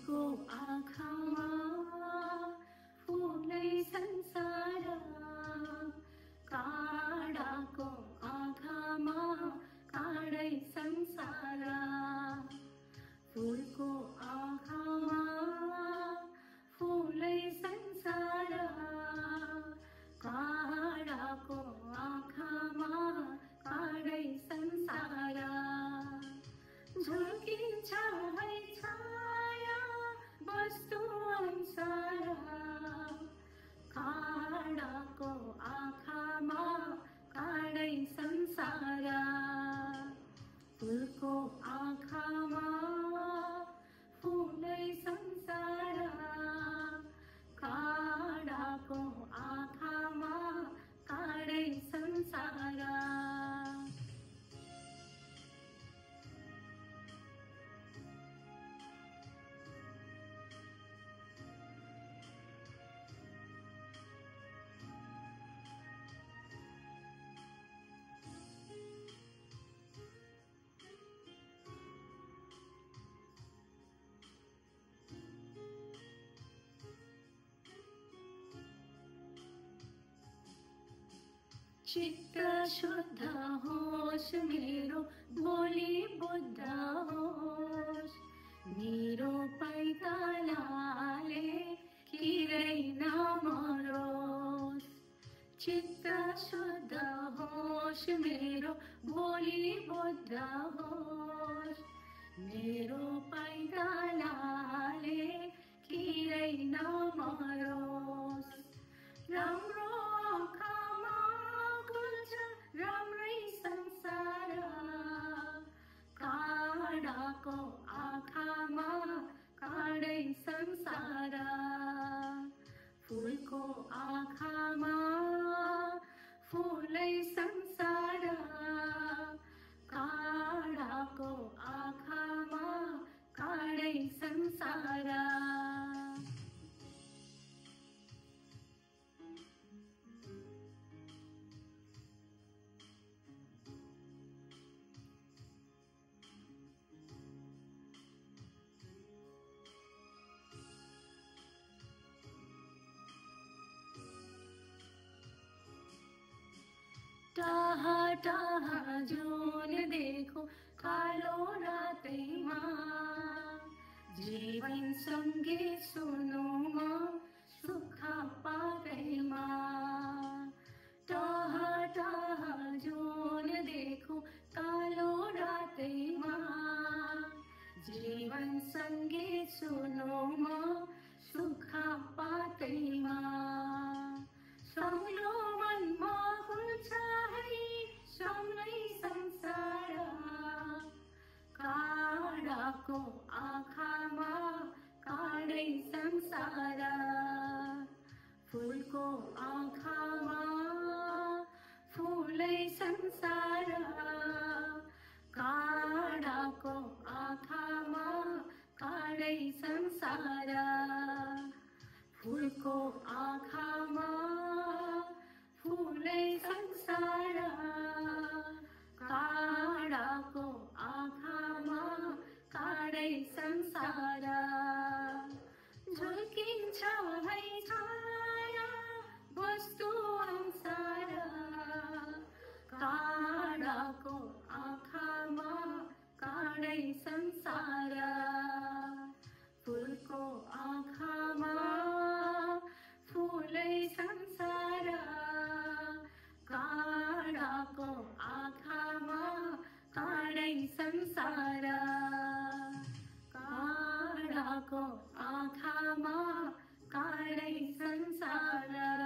फुलको आँखामा फुलै संसार, काँडाको आँखामा काँडै संसार। फुलको आँखामा फुलै संसार, काँडाको आँखामा काँडै संसार। झुल्किन्छ है छाया वस्तु अनुसार, काँडाको आँखामा काँडै संसार। फुलको आँखामा फुलै संसार, काँडाको आँखामा काँडै संसार। चित्त शुद्ध होस् मेरो, बोली बुद्ध होस् मेरो, पैतालाले किरै नमरोस्। चित्त शुद्ध होस् मेरो, बोली बुद्ध होस् मेरो, पैतालाले किरै नमरोस्। राम्रो आँखामा खुल्छ राम्रै संसार, काँडाको आँखामा काँडै संसार। फुलको आँखामा फुलै संसार, काँडाको आँखामा काँडै संसार। टाहा टाहा जुन देखो कालो रातैमा, जीवन सँगै सुनौ म सुख पातैमा। टाहा टाहा जुन देखो कालो रातैमा, जीवन सँगै सुनौ म सुख पातैमा। सँगलो मनमा खुल्छ है सँगै संसार, काँडाको आँखामा काँडै संसार। फुलको आँखामा फुलै संसार, काँडाको आँखामा काँडै संसार। फुलको आँखामा फुलै संसार, काँडाको आँखामा काँडै संसार। झुल्किन्छ है छाया वस्तु अनुसार, काँडाको आँखामा काँडै संसार। फुलको आँखामा फुलै संसार, काँडाको आँखामा काँडै संसार। काँडाको आँखामा काँडै संसार।